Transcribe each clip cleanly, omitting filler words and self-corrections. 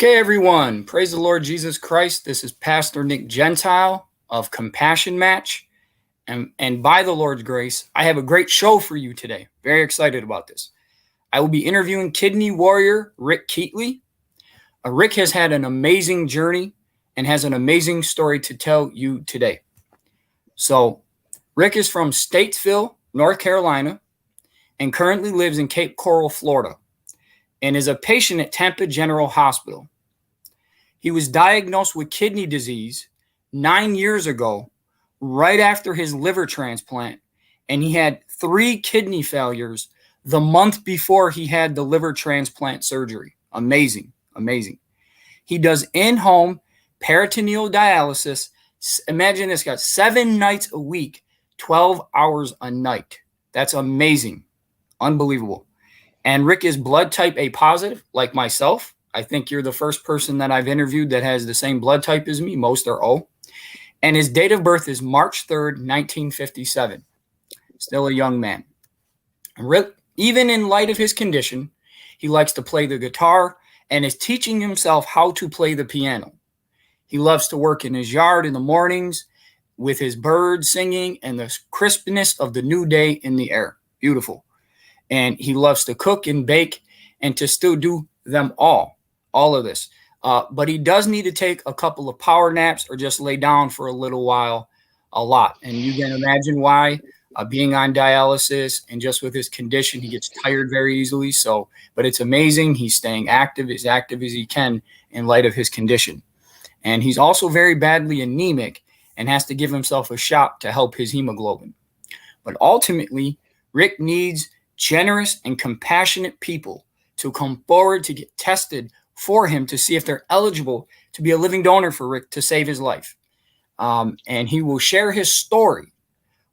Okay, everyone. Praise the Lord Jesus Christ. This is Pastor Nick Gentile of Compassion Match. And by the Lord's grace, I have a great show for you today. Very excited about this. I will be interviewing kidney warrior Rick Keatley. Rick has had an amazing journey and has an amazing story to tell you today. So, Rick is from Statesville, North Carolina, and currently lives in Cape Coral, Florida, and is a patient at Tampa General Hospital. He was diagnosed with kidney disease 9 years ago, right after his liver transplant, and he had 3 kidney failures the month before he had the liver transplant surgery. Amazing, amazing. He does in-home peritoneal dialysis. Imagine this, guys, 7 nights a week, 12 hours a night. That's amazing, unbelievable. And Rick is blood type A positive, like myself. I think you're the first person that I've interviewed that has the same blood type as me. Most are O. And his date of birth is March 3rd, 1957. Still a young man. Rick, even in light of his condition, he likes to play the guitar and is teaching himself how to play the piano. He loves to work in his yard in the mornings with his birds singing and the crispness of the new day in the air. Beautiful. And he loves to cook and bake and to still do them all of this. But he does need to take a couple of power naps or just lay down for a little while a lot. And you can imagine why, being on dialysis and just with his condition, he gets tired very easily. So, but it's amazing. He's staying active as he can in light of his condition. And he's also very badly anemic and has to give himself a shot to help his hemoglobin. But ultimately, Rick needs generous and compassionate people to come forward to get tested for him to see if they're eligible to be a living donor for Rick to save his life. And he will share his story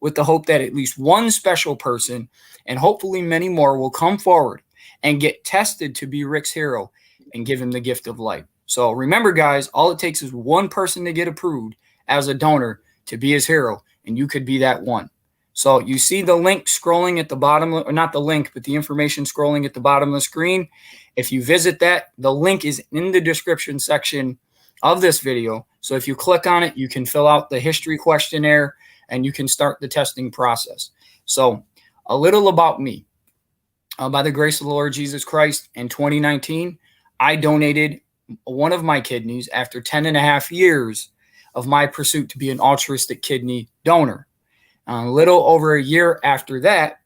with the hope that at least one special person, and hopefully many more, will come forward and get tested to be Rick's hero and give him the gift of life. So remember, guys, all it takes is one person to get approved as a donor to be his hero, and you could be that one. So you see the link scrolling at the bottom, or not the link, but the information scrolling at the bottom of the screen. If you visit that, the link is in the description section of this video. So if you click on it, you can fill out the history questionnaire and you can start the testing process. So a little about me. By the grace of the Lord Jesus Christ, in 2019, I donated one of my kidneys after 10.5 years of my pursuit to be an altruistic kidney donor. A little over a year after that,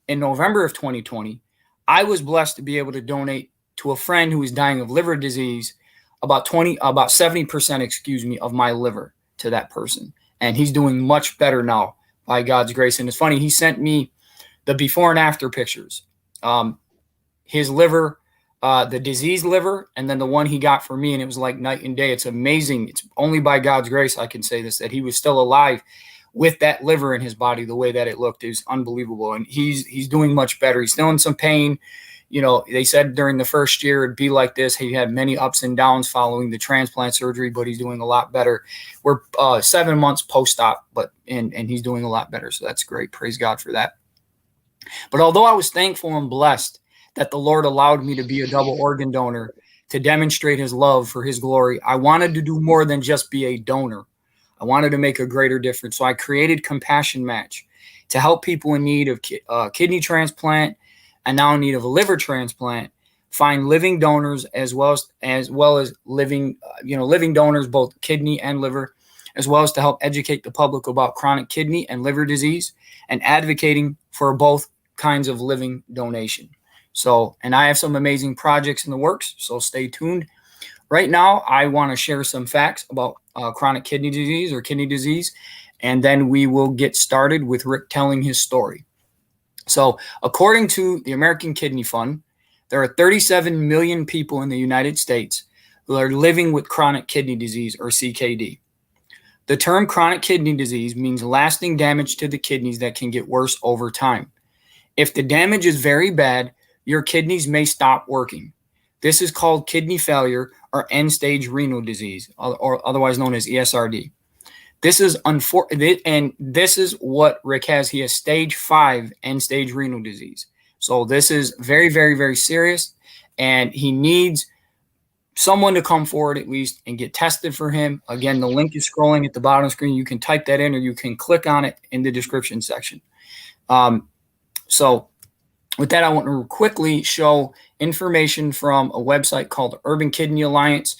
in November of 2020, I was blessed to be able to donate to a friend who was dying of liver disease about 70%, of my liver to that person. And he's doing much better now by God's grace. And it's funny, he sent me the before and after pictures. His liver, the diseased liver, and then the one he got for me, and it was like night and day. It's amazing. It's only by God's grace I can say this, that he was still alive with that liver in his body. The way that it looked is unbelievable. And he's doing much better. He's still in some pain. You know, they said during the first year it'd be like this. He had many ups and downs following the transplant surgery, but he's doing a lot better. We're 7 months post-op, and he's doing a lot better. So that's great. Praise God for that. But although I was thankful and blessed that the Lord allowed me to be a double organ donor to demonstrate his love for his glory, I wanted to do more than just be a donor. I wanted to make a greater difference. So I created Compassion Match to help people in need of kidney transplant and now in need of a liver transplant find living donors as well as living donors, both kidney and liver, as well as to help educate the public about chronic kidney and liver disease and advocating for both kinds of living donation. So, and I have some amazing projects in the works, so stay tuned. Right now, I want to share some facts about chronic kidney disease or kidney disease, and then we will get started with Rick telling his story. So, according to the American Kidney Fund, there are 37 million people in the United States who are living with chronic kidney disease or CKD. The term chronic kidney disease means lasting damage to the kidneys that can get worse over time. If the damage is very bad, your kidneys may stop working. This is called kidney failure or End Stage Renal Disease, or otherwise known as ESRD. This is unfortunate, and this is what Rick has. He has stage 5 End Stage Renal Disease. So this is very, very, very serious, and he needs someone to come forward at least and get tested for him. Again, the link is scrolling at the bottom of the screen. You can type that in, or you can click on it in the description section. So with that, I want to quickly show information from a website called Urban Kidney Alliance.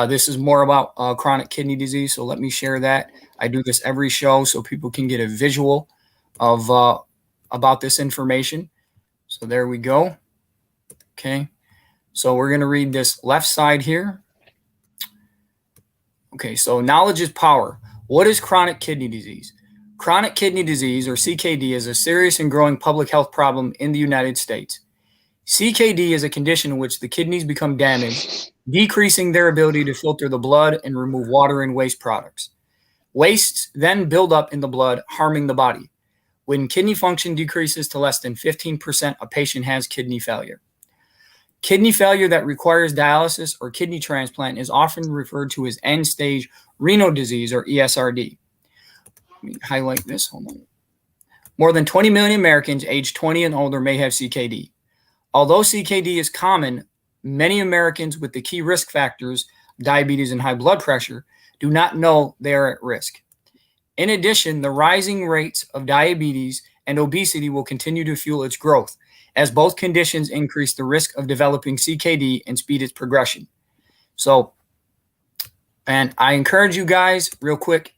This is more about chronic kidney disease, so let me share that. I do this every show so people can get a visual of about this information. So there we go. Okay, so we're going to read this left side here. Okay, so knowledge is power. What is chronic kidney disease? Chronic kidney disease, or CKD, is a serious and growing public health problem in the United States. CKD is a condition in which the kidneys become damaged, decreasing their ability to filter the blood and remove water and waste products. Wastes then build up in the blood, harming the body. When kidney function decreases to less than 15%, a patient has kidney failure. Kidney failure that requires dialysis or kidney transplant is often referred to as End Stage Renal Disease, or ESRD. Let me highlight this. Hold on. More than 20 million Americans aged 20 and older may have CKD. Although CKD is common, many Americans with the key risk factors, diabetes and high blood pressure, do not know they are at risk. In addition, the rising rates of diabetes and obesity will continue to fuel its growth, as both conditions increase the risk of developing CKD and speed its progression. So, and I encourage you guys real quick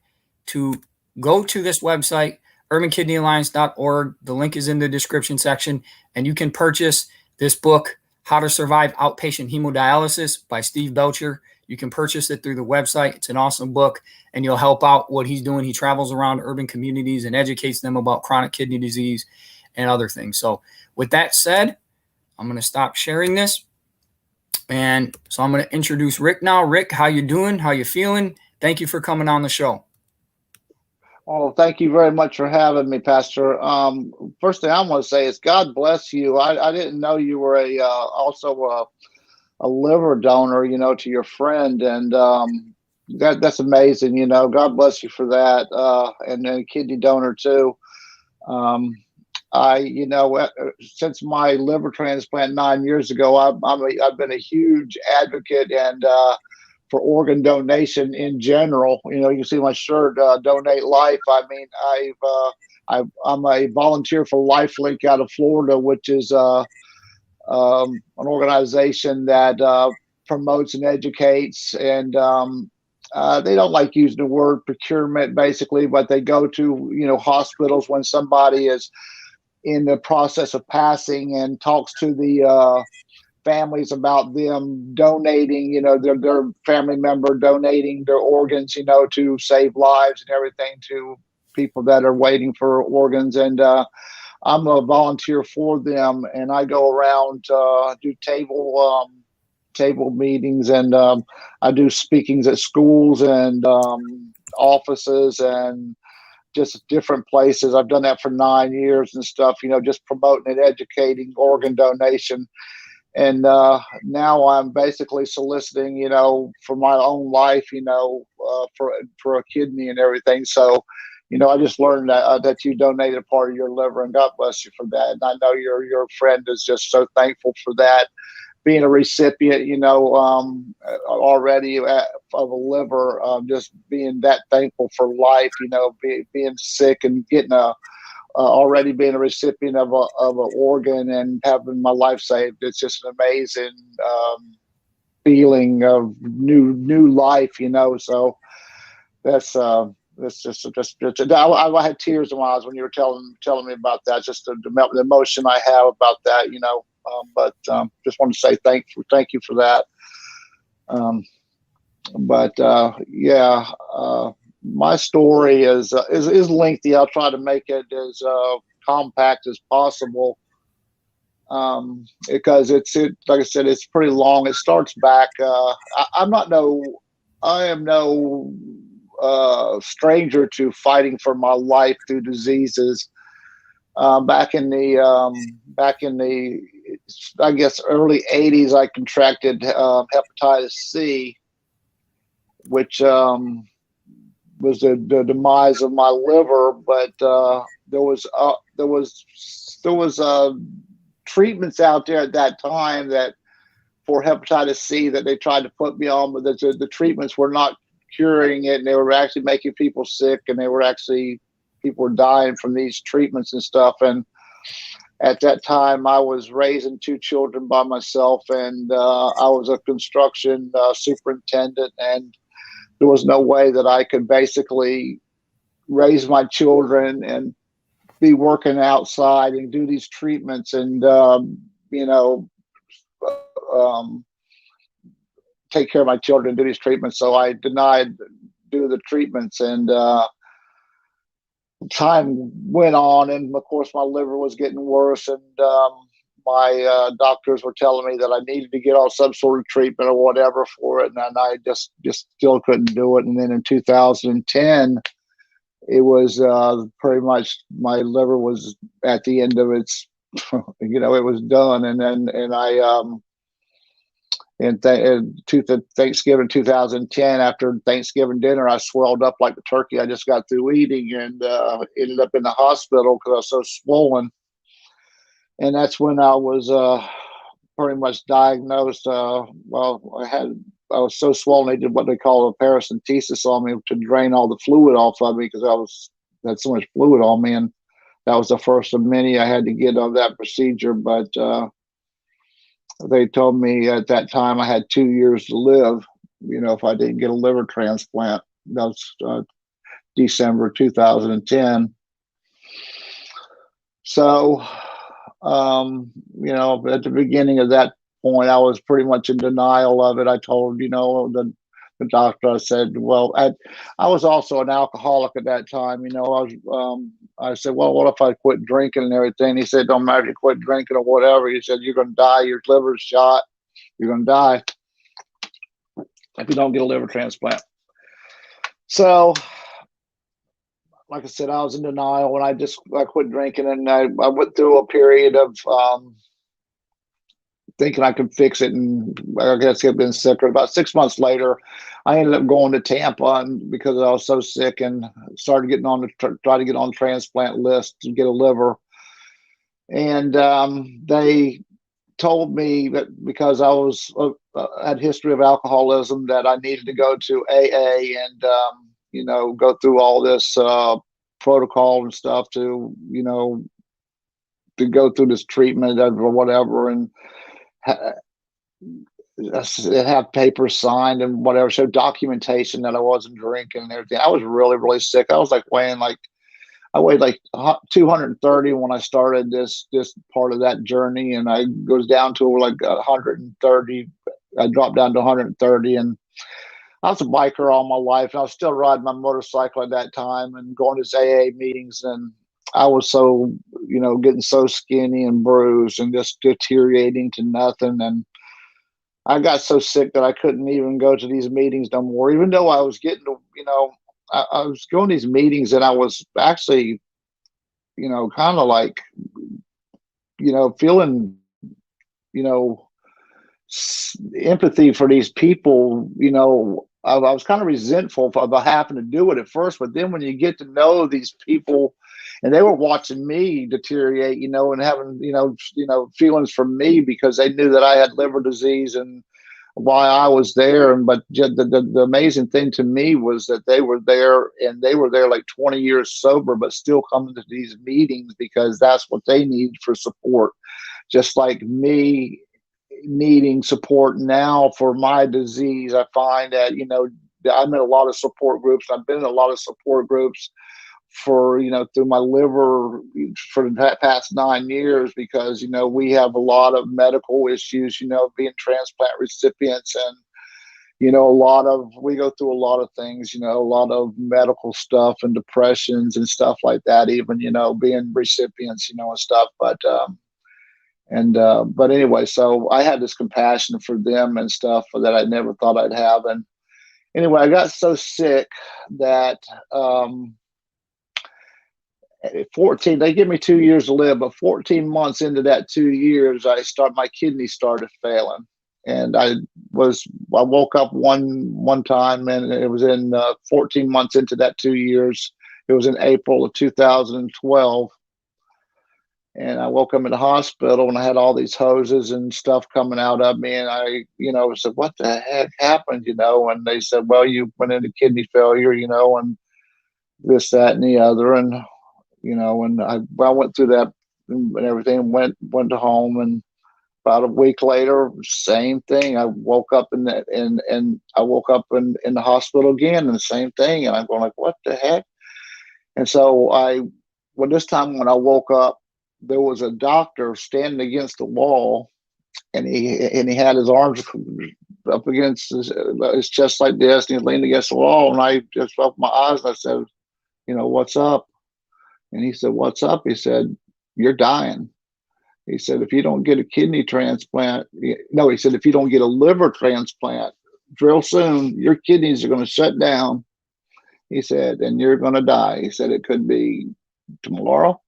to go to this website, urbankidneyalliance.org. The link is in the description section, and you can purchase this book, How to Survive Outpatient Hemodialysis by Steve Belcher. You can purchase it through the website. It's an awesome book, and you'll help out what he's doing. He travels around urban communities and educates them about chronic kidney disease and other things. So with that said, I'm going to stop sharing this. And so I'm going to introduce Rick now. Rick, how you doing? How you feeling? Thank you for coming on the show. Oh, thank you very much for having me, Pastor. First thing I want to say is God bless you. I didn't know you were also a liver donor, to your friend, and that's amazing. God bless you for that, and a kidney donor too. Since my liver transplant 9 years ago, I've been a huge advocate and for organ donation in general. You can see my shirt, Donate Life. I mean, I'm a volunteer for LifeLink out of Florida, which is an organization that promotes and educates, and they don't like using the word procurement, basically, but they go to hospitals when somebody is in the process of passing and talks to the families about them donating, their family member donating their organs, to save lives and everything to people that are waiting for organs. And I'm a volunteer for them, and I go around, do table meetings, and I do speakings at schools and offices and just different places. I've done that for 9 years and stuff, just promoting and educating organ donation. And now I'm basically soliciting, for my own life, for a kidney and everything. So, I just learned that you donated part of your liver, and God bless you for that. And I know your friend is just so thankful for that. Being a recipient, already of a liver, just being that thankful for life, being sick and getting already being a recipient of an organ and having my life saved. It's just an amazing feeling of new life, So that's I had tears in my eyes when you were telling me about that. Just the emotion I have about that, But just want to say thank you for that. My story is lengthy. I'll try to make it as compact as possible, because like I said, it's pretty long. It starts back. I am no stranger to fighting for my life through diseases. Back in the I guess early 80s, I contracted hepatitis C, which was the demise of my liver. But there was treatments out there at that time that for hepatitis C that they tried to put me on, but the treatments were not curing it, and they were actually making people sick, and people were dying from these treatments and stuff. And at that time, I was raising 2 children by myself, and I was a construction superintendent, and there was no way that I could basically raise my children and be working outside and do these treatments and, take care of my children and do these treatments. So I denied do the treatments, and time went on, and of course my liver was getting worse, and my doctors were telling me that I needed to get on some sort of treatment or whatever for it, and I just still couldn't do it. And then in 2010, it was pretty much my liver was at the end of its, it was done. And then I Thanksgiving 2010, after Thanksgiving dinner, I swelled up like the turkey I just got through eating, and ended up in the hospital because I was so swollen. And that's when I was pretty much diagnosed. I was so swollen, they did what they call a paracentesis on me to drain all the fluid off of me because I had so much fluid on me, and that was the first of many I had to get of that procedure. But they told me at that time I had 2 years to live, if I didn't get a liver transplant. That was December 2010. So, at the beginning of that point, I was pretty much in denial of it. I told, the doctor, I said, well, I was also an alcoholic at that time. I said, well, what if I quit drinking and everything? He said, don't matter if you quit drinking or whatever. He said, you're going to die. Your liver's shot. You're going to die if you don't get a liver transplant. So, like I said, I was in denial, and I quit drinking, and I went through a period of thinking I could fix it, and I guess I've been sicker. About 6 months later, I ended up going to Tampa, and because I was so sick, and started getting try to get on the transplant list to get a liver. And they told me that because I was had history of alcoholism, that I needed to go to AA and go through all this protocol and stuff to go through this treatment or whatever, and have papers signed and whatever, show documentation that I wasn't drinking and everything. I was really, really sick. I was I weighed like 230 when I started this part of that journey, and I goes down to like 130. I dropped down to 130, and I was a biker all my life, and I was still riding my motorcycle at that time and going to AA meetings, and I was so, getting so skinny and bruised and just deteriorating to nothing. And I got so sick that I couldn't even go to these meetings no more, even though I was getting to, I was going to these meetings, and I was actually, kind of like, feeling, empathy for these people. I was kind of resentful about having to do it at first, but then when you get to know these people, and they were watching me deteriorate, and having, feelings for me because they knew that I had liver disease and why I was there. But the amazing thing to me was that they were there, and they were there like 20 years sober, but still coming to these meetings because that's what they need for support. Just like me needing support now for my disease. I find that, I'm in a lot of support groups. I've been in a lot of support groups for, through my liver for the past 9 years, because, we have a lot of medical issues, being transplant recipients, and, we go through a lot of things, a lot of medical stuff and depressions and stuff like that, even, being recipients, and stuff. But anyway, so I had this compassion for them and stuff that I never thought I'd have. And anyway, I got so sick that 14, they give me 2 years to live, but 14 months into that 2 years, my kidney started failing. And I woke up one time, and it was in 14 months into that 2 years. It was in April of 2012. And I woke up in the hospital and I had all these hoses and stuff coming out of me. And I, said, what the heck happened, And they said, well, you went into kidney failure, and this, that, and the other. And, and I went through that and everything, went to home. And about a week later, same thing. I woke up in the hospital again and the same thing. And I'm going like, what the heck? And so this time when I woke up, there was a doctor standing against the wall, and he had his arms up against his chest like this, and he leaned against the wall. And I just opened my eyes and I said, what's up? And he said, what's up? He said, you're dying. He said, if you don't get a kidney transplant, no, he said, if you don't get a liver transplant real soon, your kidneys are going to shut down. He said, and you're going to die. He said, it could be tomorrow,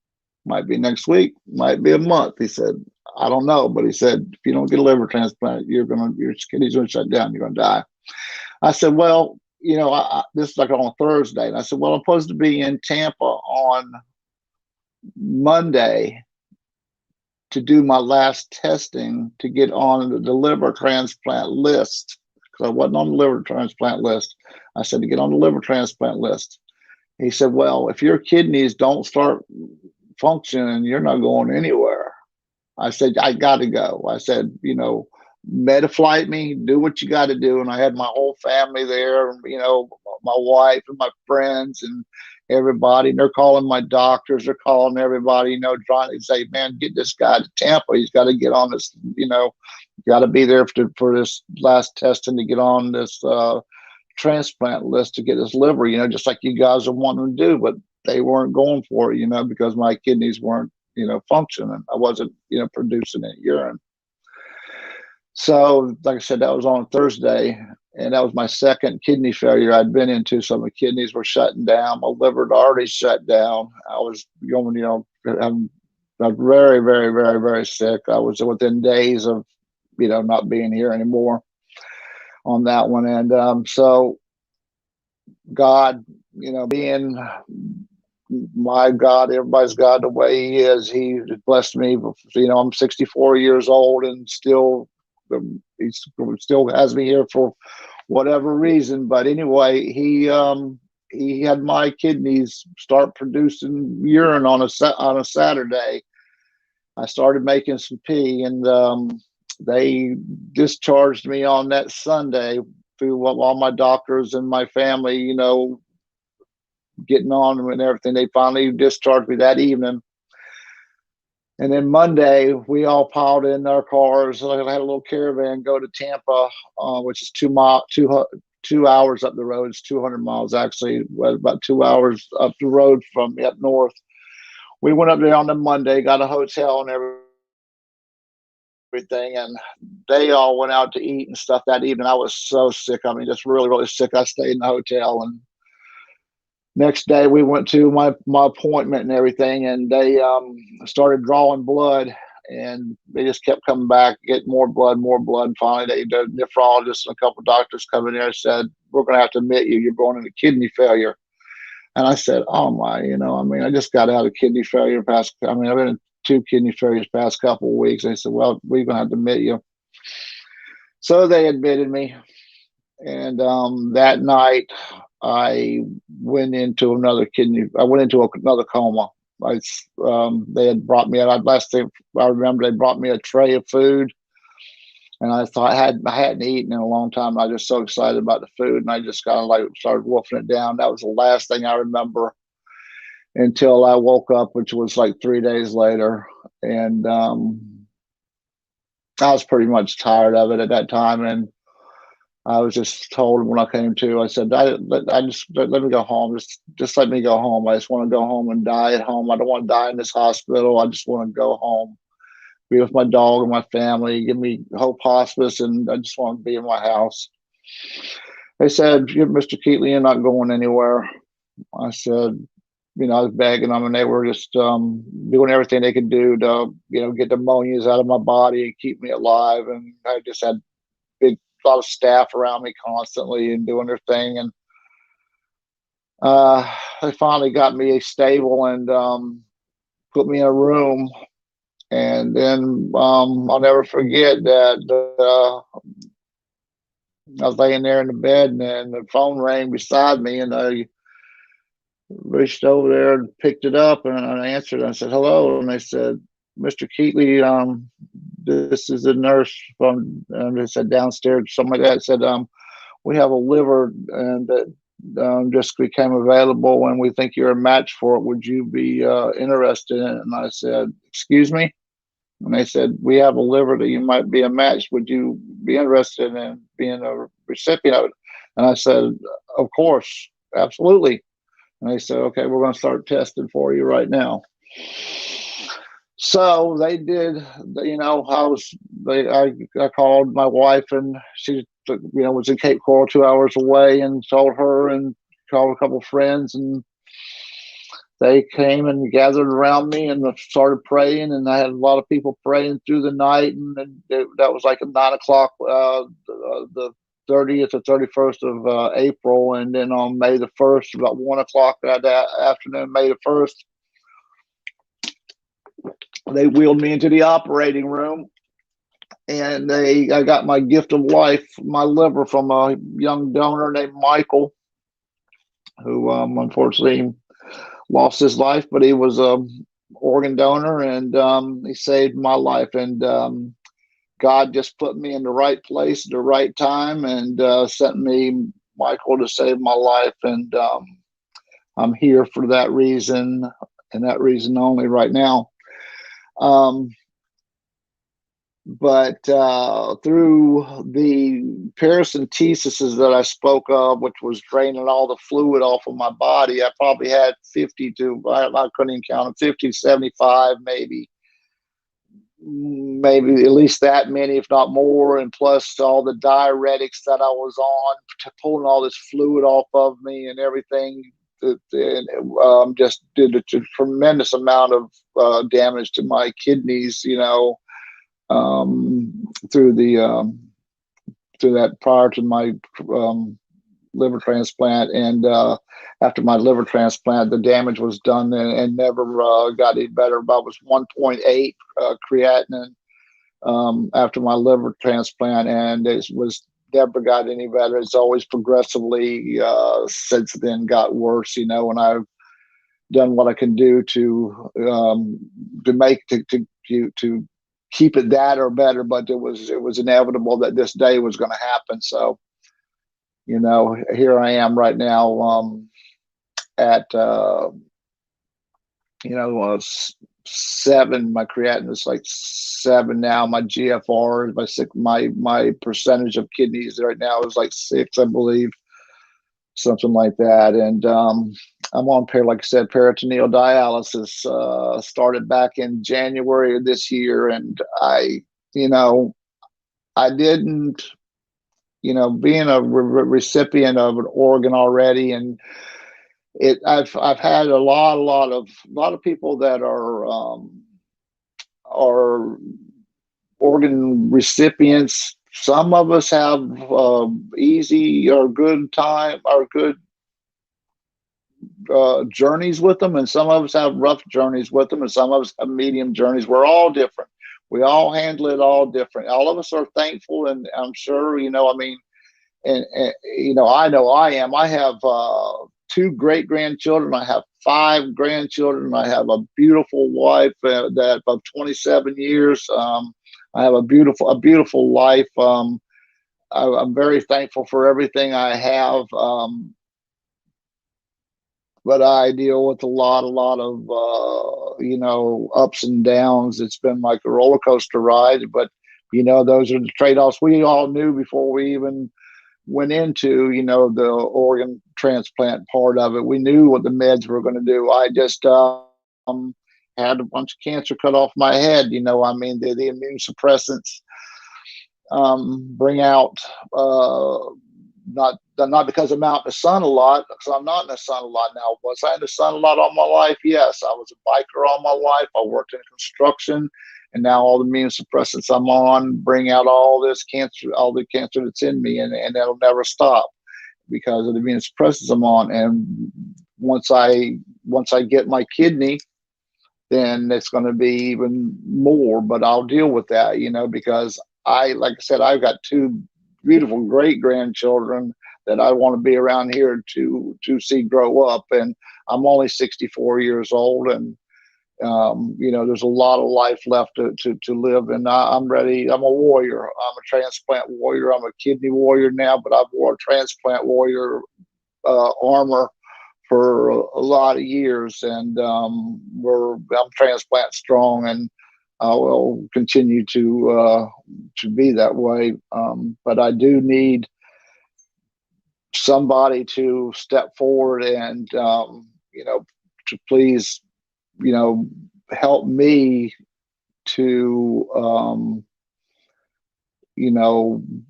might be next week, might be a month. He said, I don't know. But he said, if you don't get a liver transplant, your kidneys going to shut down. You're going to die. I said, well, this is like on a Thursday. And I said, well, I'm supposed to be in Tampa on Monday to do my last testing to get on the liver transplant list, because I wasn't on the liver transplant list. I said, to get on the liver transplant list. He said, well, if your kidneys don't start functioning, you're not going anywhere. I said, I got to go. I said, Metaflight me, do what you got to do. And I had my whole family there, my wife and my friends and everybody. And they're calling my doctors. They're calling everybody, trying to say, man, get this guy to Tampa. He's got to get on this, got to be there for this last testing to get on this transplant list to get his liver, just like you guys are wanting to do. But they weren't going for it, because my kidneys weren't, functioning. I wasn't, producing any urine. So, like I said, that was on Thursday, and that was my second kidney failure I'd been into. So my kidneys were shutting down. My liver had already shut down. I was going, I'm very, very, very, very sick. I was within days of, not being here anymore on that one. And so God, being my God, everybody's God the way he is, he blessed me. I'm 64 years old and he still has me here for whatever reason. But anyway, he had my kidneys start producing urine on a Saturday. I started making some pee, and they discharged me on that Sunday through all my doctors and my family, getting on and everything. They finally discharged me that evening. And then Monday, we all piled in our cars. I had a little caravan go to Tampa, which is 2 hours up the road. It's 200 miles, actually, about 2 hours up the road from me up north. We went up there on the Monday, got a hotel and everything, and they all went out to eat and stuff that evening. I was so sick. I mean, just really, really sick. I stayed in the hotel, and next day we went to my appointment and everything, and they started drawing blood, and they just kept coming back, getting more blood. And finally, the nephrologist and a couple of doctors come in there and said, we're going to have to admit you're going into kidney failure. And I said, oh my, I just got out of kidney failure I've been in 2 kidney failures past couple of weeks. They said, well, we're going to have to admit you. So they admitted me. And that night, I went into another coma. They had brought me out. Last thing I remember, they brought me a tray of food, and I thought I hadn't eaten in a long time. I was just so excited about the food, and I just kind of like started wolfing it down. That was the last thing I remember until I woke up, which was like 3 days later, and I was pretty much tired of it at that time, and I was just told when I came to, I said, let me go home. Just let me go home. I just want to go home and die at home. I don't want to die in this hospital. I just want to go home, be with my dog and my family, give me Hope Hospice, and I just want to be in my house. They said, Mr. Keatley, you're not going anywhere. I said, I was begging them, and they were just doing everything they could do to, get the pneumonias out of my body and keep me alive. And I just had a lot of staff around me constantly and doing their thing. And they finally got me stable and put me in a room And then I'll never forget that I was laying there in the bed, and then the phone rang beside me, and I reached over there and picked it up, and I answered. And I said, "Hello," and they said, "Mr. Keatley, this is the nurse from," they said, "downstairs." Somebody that said, "We have a liver and that just became available, and we think you're a match for it. Would you be interested in it?" And I said, "Excuse me?" And they said, "We have a liver that you might be a match. Would you be interested in being a recipient of it?" And I said, "Of course, absolutely." And they said, "Okay, we're going to start testing for you right now." So they did. I called my wife, and she, was in Cape Coral, 2 hours away, and told her, and called a couple of friends, and they came and gathered around me and started praying. And I had a lot of people praying through the night, and that was like at 9 o'clock, the 30th or 31st of April. And then on May the 1st, about 1 o'clock that afternoon, May the 1st, they wheeled me into the operating room, and I got my gift of life, my liver, from a young donor named Michael, who unfortunately lost his life, but he was a organ donor, and he saved my life. And God just put me in the right place at the right time, and sent me Michael to save my life. And I'm here for that reason, and that reason only right now. But through the paracentesis that I spoke of, which was draining all the fluid off of my body, I probably had 50 to, I couldn't even count them, 50, 75, maybe at least that many, if not more. And plus all the diuretics that I was on, pulling all this fluid off of me and everything, just did a tremendous amount of damage to my kidneys, through that prior to my liver transplant. And after my liver transplant, the damage was done and never got any better. About was 1.8 creatinine after my liver transplant, and it was never got any better. It's always progressively since then got worse, and I've done what I can do to keep it that or better, but it was inevitable that this day was going to happen. So, here I am right now at 7. My creatinine is like 7 now. My GFR, my percentage of kidneys right now is like 6, I believe, something like that. And I'm on, like I said, peritoneal dialysis. Started back in January of this year, and I didn't, being a recipient of an organ already, and I've had a lot of people that are organ recipients. Some of us have easy or good time or good journeys with them, and some of us have rough journeys with them, and some of us have medium journeys. We're all different. We all handle it all different. All of us are thankful, and I'm sure, and I know I am. I have 2 great grandchildren. I have 5 grandchildren. I have a beautiful wife that of 27 years. I have a beautiful life. I'm very thankful for everything I have. But I deal with a lot of ups and downs. It's been like a roller coaster ride, but those are the trade-offs we all knew before we even went into the organ transplant part of it. We knew what the meds were going to do. I just had a bunch of cancer cut off my head. The immune suppressants bring out not because I'm out in the sun a lot, because I'm not in the sun a lot now. Was I in the sun a lot all my life? Yes. I was a biker all my life. I worked in construction, and now all the immune suppressants I'm on bring out all this cancer, all the cancer that's in me, and that'll never stop because of the immune suppressants I'm on. And once I get my kidney, then it's going to be even more. But I'll deal with that, because like I said, I've got two beautiful great grandchildren that I want to be around here to see grow up. And I'm only 64 years old, and there's a lot of life left to live, and I'm ready. I'm a warrior. I'm a transplant warrior. I'm a kidney warrior now, but I've wore transplant warrior armor for a lot of years, and I'm transplant strong, and I will continue to be that way. But I do need somebody to step forward and to please help me to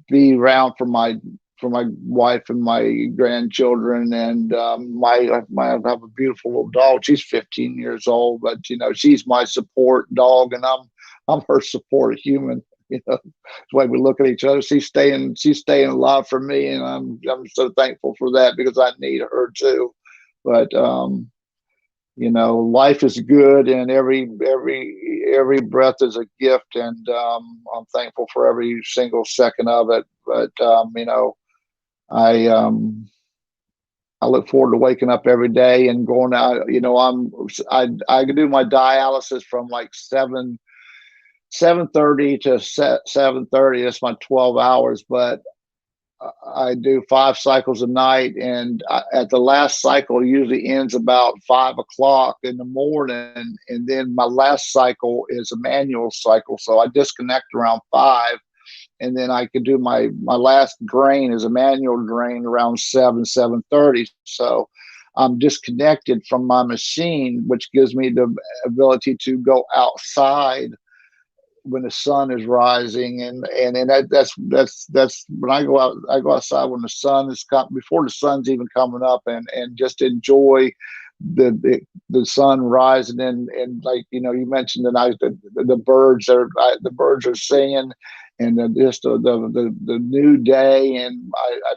be around for my wife and my grandchildren, and I have a beautiful little dog. She's 15 years old, but she's my support dog, and I'm her support human. The way we look at each other. She's staying alive for me, and I'm so thankful for that, because I need her too. But life is good, and every breath is a gift, and I'm thankful for every single second of it. But I look forward to waking up every day and going out. I can do my dialysis from like 7:30 to 7:30. That's my 12 hours, but I do 5 cycles a night, and at the last cycle usually ends about 5 o'clock in the morning, and then my last cycle is a manual cycle, so I disconnect around 5, and then I could do my last drain is a manual drain around 7:30. So I'm disconnected from my machine, which gives me the ability to go outside when the sun is rising, and that's when I go outside when the sun is before the sun's even coming up, and just enjoy the sun rising, and like you mentioned tonight, the birds are singing, and just the new day, and I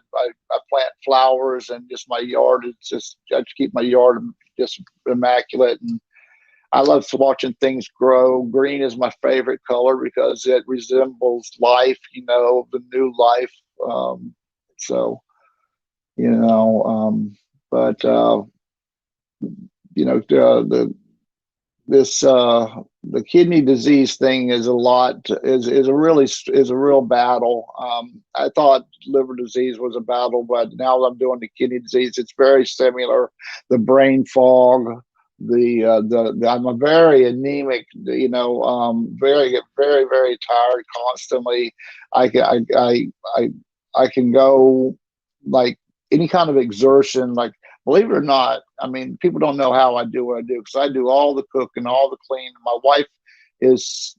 plant flowers, and just my yard is just, I keep my yard just immaculate, and I love watching things grow. Green is my favorite color because it resembles life, the new life. So, but the kidney disease thing is a real battle. I thought liver disease was a battle, but now that I'm doing the kidney disease, it's very similar. The brain fog, I'm a very anemic, very very very tired constantly. I can go like any kind of exertion, like, believe it or not, I mean, people don't know how I do what I do, because I do all the cooking, all the cleaning. My wife is,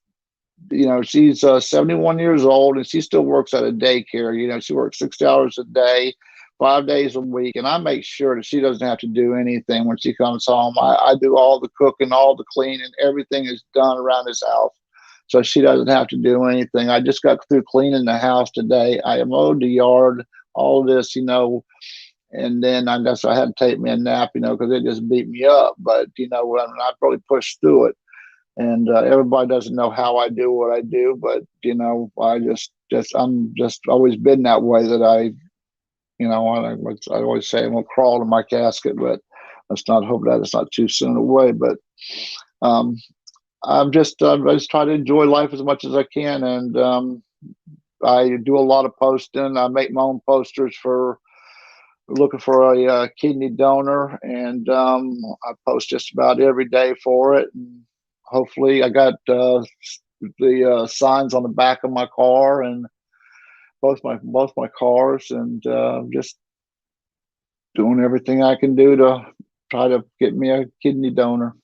she's 71 years old, and she still works at a daycare. She works 60 hours a day, 5 days a week, and I make sure that she doesn't have to do anything when she comes home. I do all the cooking, all the cleaning, everything is done around this house, so she doesn't have to do anything. I just got through cleaning the house today. I mowed the yard, all of this, and then I guess I had to take me a nap, because it just beat me up. But I probably pushed through it, and everybody doesn't know how I do what I do, but I'm just always been that way. That I always say I'm gonna crawl to my casket, but let's not hope that it's not too soon away. But I just try to enjoy life as much as I can, and I do a lot of posting. I make my own posters for looking for a kidney donor, and I post just about every day for it. And hopefully, I got the signs on the back of my car, and both my cars, and just doing everything I can do to try to get me a kidney donor.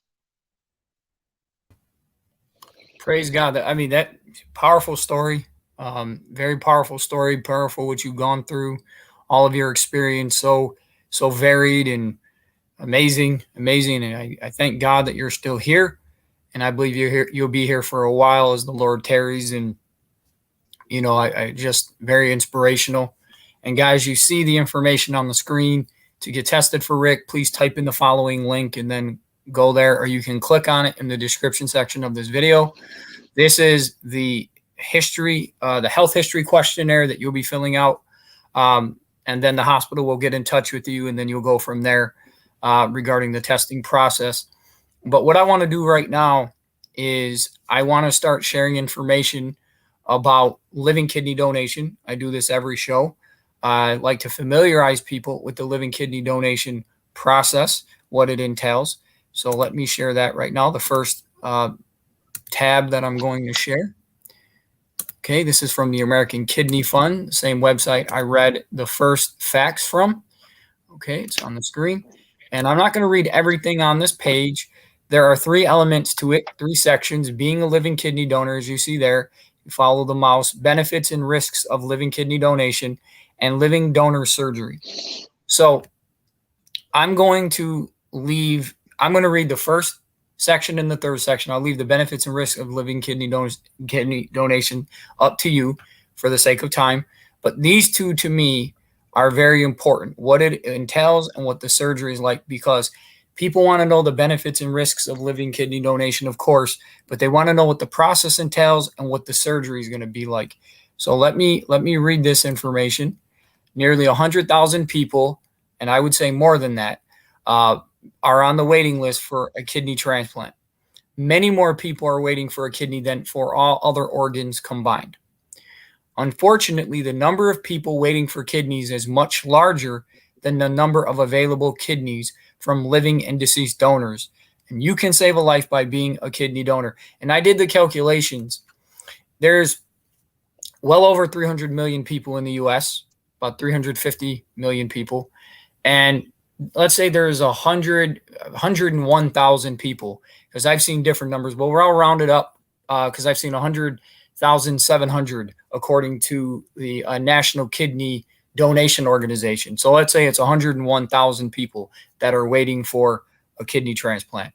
Praise God. That powerful story. Very powerful story. Powerful what you've gone through, all of your experience. So varied and amazing. And I thank God that you're still here, and I believe you'll be here for a while as the Lord tarries. And I just very inspirational. And guys, you see the information on the screen. To get tested for Rick, please type in the following link, and then go there, or you can click on it in the description section of this video. This is the history, the health history questionnaire that you'll be filling out. And then the hospital will get in touch with you, and then you'll go from there regarding the testing process. But what I want to do right now is I want to start sharing information about living kidney donation. I do this every show. I like to familiarize people with the living kidney donation process, what it entails. So let me share that right now. The first tab that I'm going to share. Okay, this is from the American Kidney Fund, the same website I read the first facts from. Okay, it's on the screen. And I'm not going to read everything on this page. There are 3 elements to it, 3 sections. Being a living kidney donor, as you see there, you follow the mouse, benefits and risks of living kidney donation, and living donor surgery. So I'm going to read the first section and the third section. I'll leave the benefits and risks of living kidney donation up to you for the sake of time. But these 2 to me are very important, what it entails and what the surgery is like, because people want to know the benefits and risks of living kidney donation, of course, but they want to know what the process entails and what the surgery is going to be like. So let me read this information. Nearly 100,000 people, and I would say more than that, are on the waiting list for a kidney transplant. Many more people are waiting for a kidney than for all other organs combined. Unfortunately, the number of people waiting for kidneys is much larger than the number of available kidneys from living and deceased donors. And you can save a life by being a kidney donor. And I did the calculations. There's well over 300 million people in the U.S., about 350 million people. And let's say there's 101,000 people, because I've seen different numbers, but we're all rounded up because I've seen 100,700 according to the National Kidney Donation Organization. So let's say it's 101,000 people that are waiting for a kidney transplant.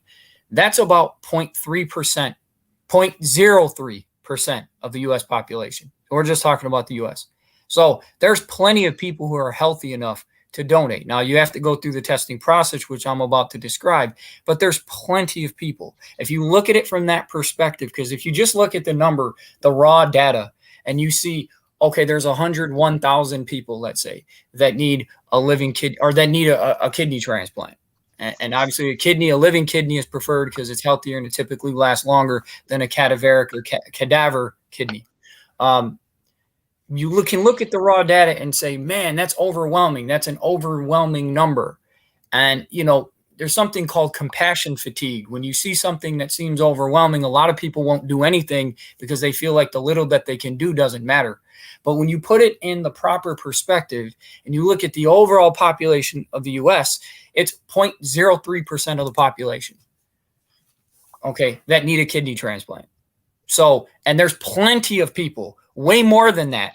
That's about 0.3%, 0.03% of the U.S. population. We're just talking about the U.S. So there's plenty of people who are healthy enough to donate. Now, you have to go through the testing process, which I'm about to describe, but there's plenty of people. If you look at it from that perspective, because if you just look at the number, the raw data, and you see, okay, there's 101,000 people, let's say, that need a living kidney, or that need a kidney transplant. And obviously a living kidney is preferred because it's healthier and it typically lasts longer than a cadaveric or cadaver kidney. You can look at the raw data and say, man, that's overwhelming. That's an overwhelming number. And, there's something called compassion fatigue. When you see something that seems overwhelming, a lot of people won't do anything because they feel like the little that they can do doesn't matter. But when you put it in the proper perspective and you look at the overall population of the U.S., it's 0.03% of the population, okay, that need a kidney transplant. So, and there's plenty of people, way more than that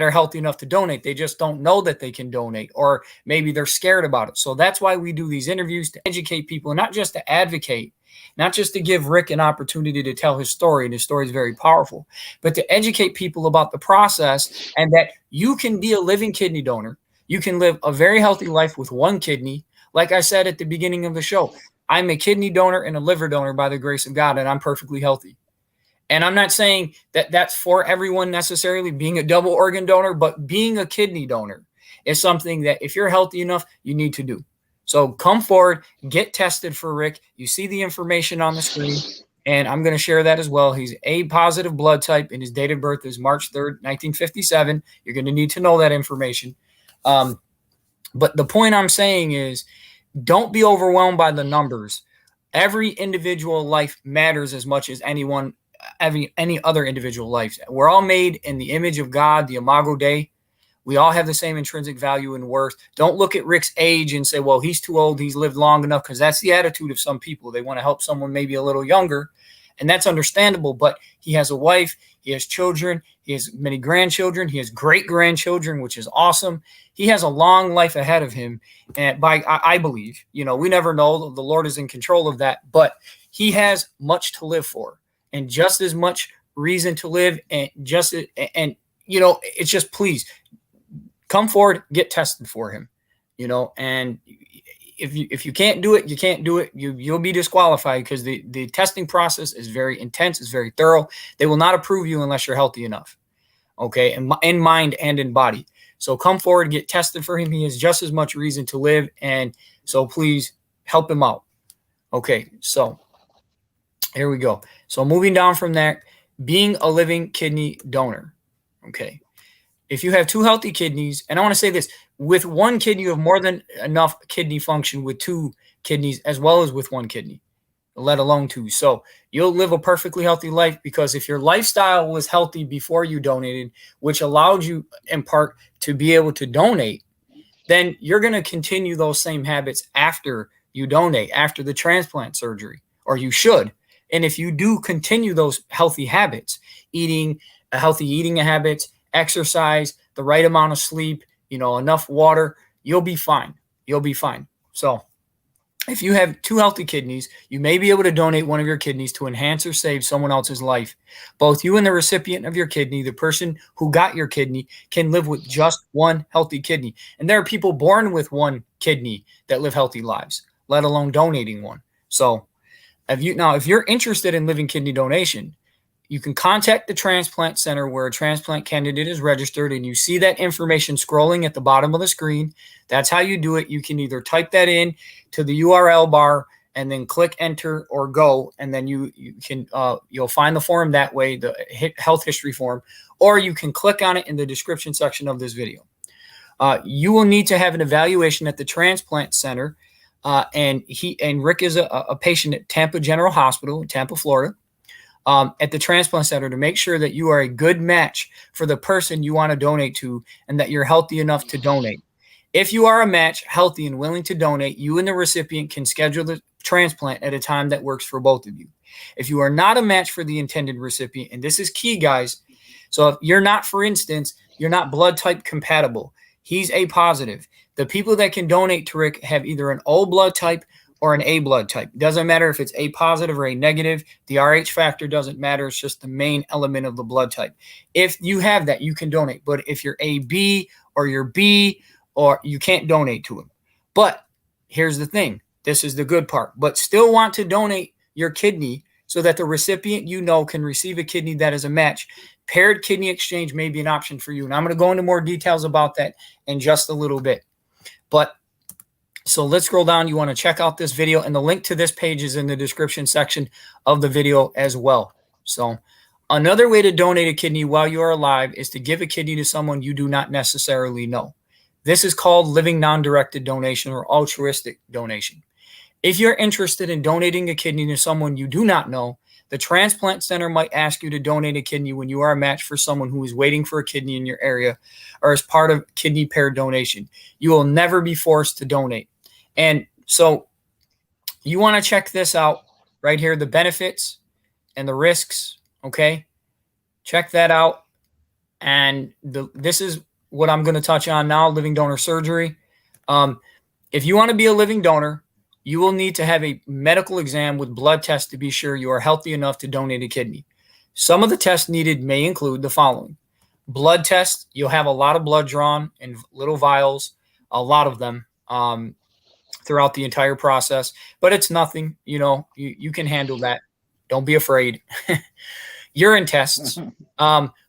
are healthy enough to donate. They just don't know that they can donate, or maybe they're scared about it. So that's why we do these interviews, to educate people, not just to advocate, not just to give Rick an opportunity to tell his story, and his story is very powerful, but to educate people about the process and that you can be a living kidney donor. You can live a very healthy life with 1 kidney. Like I said at the beginning of the show, I'm a kidney donor and a liver donor by the grace of God, and I'm perfectly healthy. And I'm not saying that that's for everyone necessarily, being a double organ donor, but being a kidney donor is something that if you're healthy enough, you need to do. So come forward, get tested for Rick. You see the information on the screen, and I'm going to share that as well. He's A positive blood type, and his date of birth is March 3rd, 1957. You're going to need to know that information. But the point I'm saying is, don't be overwhelmed by the numbers. Every individual life matters as much as any other individual life. We're all made in the image of God, the Imago Dei. We all have the same intrinsic value and worth. Don't look at Rick's age and say, well, he's too old, he's lived long enough, because that's the attitude of some people. They want to help someone maybe a little younger, and that's understandable, but he has a wife, he has children, he has many grandchildren, he has great-grandchildren, which is awesome. He has a long life ahead of him, and I believe, we never know, the Lord is in control of that, but he has much to live for, and just as much reason to live, and it's just, please come forward, get tested for him, and if you can't do it, you can't do it. You'll be disqualified because the testing process is very intense. It's very thorough. They will not approve you unless you're healthy enough. Okay, in mind and in body. So come forward, get tested for him. He has just as much reason to live, and so please help him out. Okay, so here we go. So moving down from that, being a living kidney donor. Okay, if you have 2 healthy kidneys, and I want to say this, with 1 kidney, you have more than enough kidney function with 2 kidneys as well as with 1 kidney, let alone 2. So you'll live a perfectly healthy life, because if your lifestyle was healthy before you donated, which allowed you in part to be able to donate, then you're going to continue those same habits after you donate, after the transplant surgery, or you should. And if you do continue those healthy habits, healthy eating habits, exercise, the right amount of sleep, enough water, you'll be fine. You'll be fine. So if you have 2 healthy kidneys, you may be able to donate one of your kidneys to enhance or save someone else's life. Both you and the recipient of your kidney, the person who got your kidney, can live with just 1 healthy kidney. And there are people born with 1 kidney that live healthy lives, let alone donating one. So if you're interested in living kidney donation, you can contact the transplant center where a transplant candidate is registered, and you see that information scrolling at the bottom of the screen. That's how you do it. You can either type that in to the URL bar and then click enter or go, and then you'll find the form that way, the health history form, or you can click on it in the description section of this video. You will need to have an evaluation at the transplant center, and Rick is a patient at Tampa General Hospital in Tampa, Florida. At the transplant center, to make sure that you are a good match for the person you want to donate to and that you're healthy enough to donate. If you are a match, healthy and willing to donate, you and the recipient can schedule the transplant at a time that works for both of you. If you are not a match for the intended recipient, and this is key, guys, so if you're not, for instance, you're not blood type compatible, he's A positive. The people that can donate to Rick have either an O blood type or an A blood type. Doesn't matter if it's A positive or A negative. The RH factor doesn't matter. It's just the main element of the blood type. If you have that, you can donate. But if you're AB or you're B, or you can't donate to him. But here's the thing. This is the good part. But still want to donate your kidney so that the recipient can receive a kidney that is a match. Paired kidney exchange may be an option for you. And I'm going to go into more details about that in just a little bit. But so let's scroll down. You want to check out this video, and the link to this page is in the description section of the video as well. So another way to donate a kidney while you are alive is to give a kidney to someone you do not necessarily know. This is called living non-directed donation or altruistic donation. If you're interested in donating a kidney to someone you do not know, the transplant center might ask you to donate a kidney when you are a match for someone who is waiting for a kidney in your area or as part of kidney pair donation. You will never be forced to donate. And so you want to check this out right here, the benefits and the risks, okay? Check that out. And this is what I'm going to touch on now, living donor surgery. If you want to be a living donor, you will need to have a medical exam with blood tests to be sure you are healthy enough to donate a kidney. Some of the tests needed may include the following. Blood tests, you'll have a lot of blood drawn in little vials, a lot of them. Throughout the entire process, but it's nothing, you can handle that. Don't be afraid. Urine tests.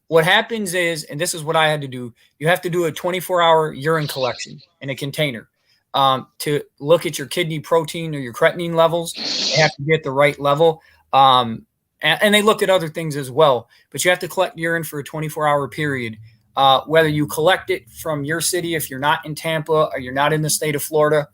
What happens is, and this is what I had to do, you have to do a 24-hour urine collection in a container to look at your kidney protein or your creatinine levels. They have to be at the right level. And they look at other things as well, but you have to collect urine for a 24-hour period. Whether you collect it from your city, if you're not in Tampa or you're not in the state of Florida,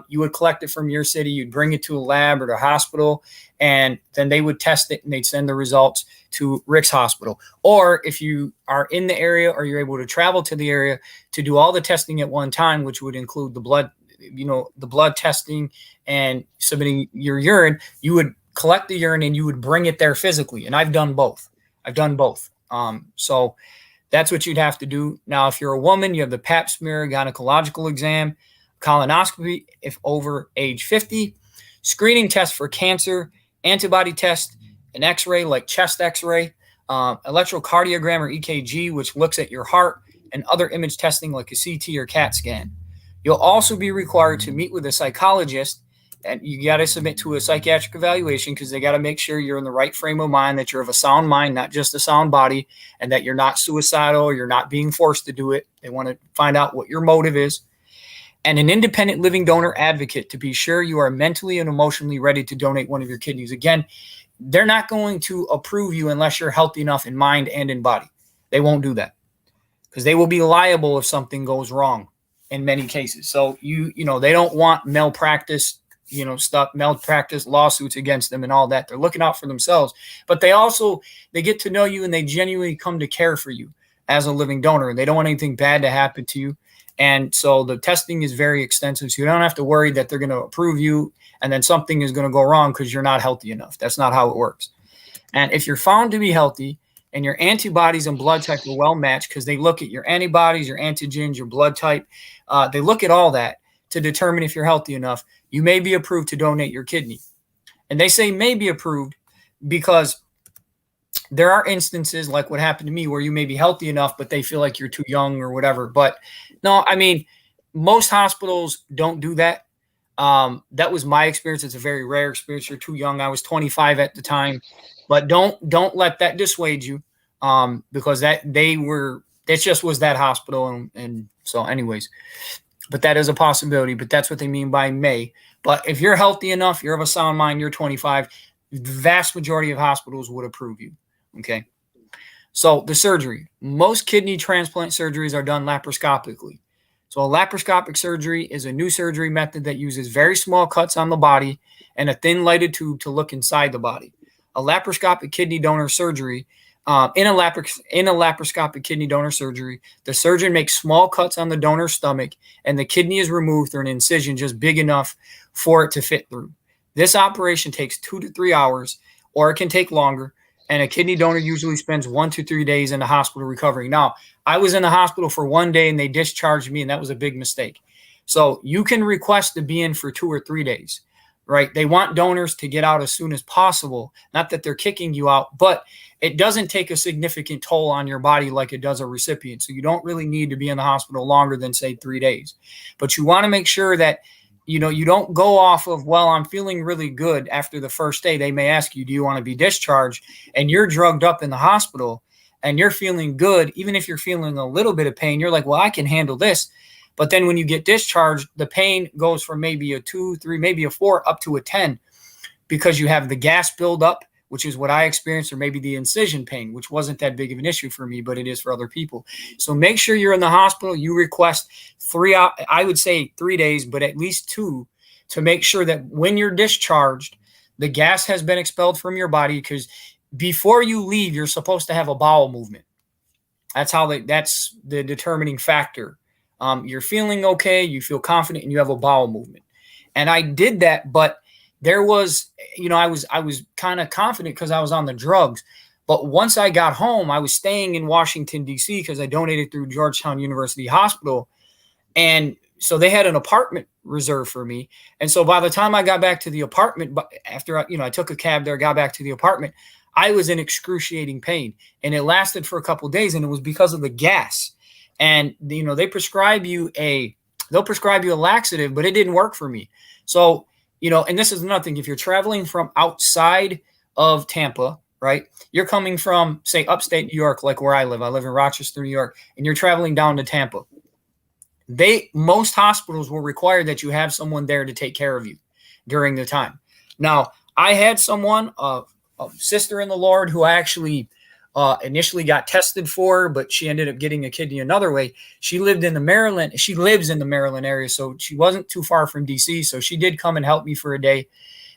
you would collect it from your city, you'd bring it to a lab or the hospital, and then they would test it and they'd send the results to Rick's hospital. Or if you are in the area or you're able to travel to the area to do all the testing at one time, which would include the blood, the blood testing and submitting your urine, you would collect the urine and you would bring it there physically. And I've done both. So that's what you'd have to do. Now, if you're a woman, you have the pap smear, gynecological exam, colonoscopy if over age 50, screening test for cancer, antibody test, an x-ray like chest x-ray, electrocardiogram or EKG, which looks at your heart, and other image testing like a CT or CAT scan. You'll also be required to meet with a psychologist, and you got to submit to a psychiatric evaluation because they got to make sure you're in the right frame of mind, that you're of a sound mind, not just a sound body, and that you're not suicidal or you're not being forced to do it. They want to find out what your motive is. And an independent living donor advocate to be sure you are mentally and emotionally ready to donate one of your kidneys. Again, they're not going to approve you unless you're healthy enough in mind and in body. They won't do that because they will be liable if something goes wrong in many cases. So you know, they don't want malpractice, malpractice lawsuits against them and all that. They're looking out for themselves, but they get to know you and they genuinely come to care for you as a living donor, and they don't want anything bad to happen to you. And so the testing is very extensive. So you don't have to worry that they're going to approve you and then something is going to go wrong because you're not healthy enough. That's not how it works. And if you're found to be healthy and your antibodies and blood type are well matched, because they look at your antibodies, your antigens, your blood type, they look at all that to determine if you're healthy enough, you may be approved to donate your kidney. And they say may be approved because there are instances like what happened to me where you may be healthy enough, but they feel like you're too young or whatever. But no, I mean, most hospitals don't do that. That was my experience. It's a very rare experience. You're too young. I was 25 at the time, but don't let that dissuade you, because that just was that hospital. And so anyways, but that is a possibility, but that's what they mean by may. But if you're healthy enough, you're of a sound mind, you're 25, the vast majority of hospitals would approve you. Okay. So the surgery, most kidney transplant surgeries are done laparoscopically. So a laparoscopic surgery is a new surgery method that uses very small cuts on the body and a thin lighted tube to look inside the body. A laparoscopic kidney donor surgery, in a laparoscopic kidney donor surgery, the surgeon makes small cuts on the donor's stomach and the kidney is removed through an incision just big enough for it to fit through. This operation takes 2 to 3 hours, or it can take longer. And a kidney donor usually spends 1 to 3 days in the hospital recovering. Now, I was in the hospital for 1 day and they discharged me, and that was a big mistake. So you can request to be in for 2 or 3 days, right? They want donors to get out as soon as possible. Not that they're kicking you out, but it doesn't take a significant toll on your body like it does a recipient. So you don't really need to be in the hospital longer than, say, 3 days. But you want to make sure that you don't go off of, well, I'm feeling really good after the first day. They may ask you, do you want to be discharged? And you're drugged up in the hospital and you're feeling good. Even if you're feeling a little bit of pain, you're like, well, I can handle this. But then when you get discharged, the pain goes from maybe a 2, 3, maybe a 4 up to a 10 because you have the gas buildup, which is what I experienced, or maybe the incision pain, which wasn't that big of an issue for me, but it is for other people. So make sure you're in the hospital. You request 3, I would say 3 days, but at least 2, to make sure that when you're discharged, the gas has been expelled from your body, because before you leave, you're supposed to have a bowel movement. That's the determining factor. You're feeling okay, you feel confident, and you have a bowel movement. And I did that, but there was, I was kind of confident because I was on the drugs. But once I got home, I was staying in Washington, D.C. because I donated through Georgetown University Hospital. And so they had an apartment reserved for me. And so by the time I got back to the apartment, after I took a cab there, got back to the apartment, I was in excruciating pain. And it lasted for a couple of days, and it was because of the gas. And, they'll prescribe you a laxative, but it didn't work for me. So, and this is nothing. If you're traveling from outside of Tampa, right, you're coming from, say, upstate New York, like where I live in Rochester, New York, and you're traveling down to Tampa. Most hospitals will require that you have someone there to take care of you during the time. Now, I had someone, a sister in the Lord, who I actually initially got tested for, but she ended up getting a kidney another way. She lives in the Maryland area, so she wasn't too far from DC. So she did come and help me for a day.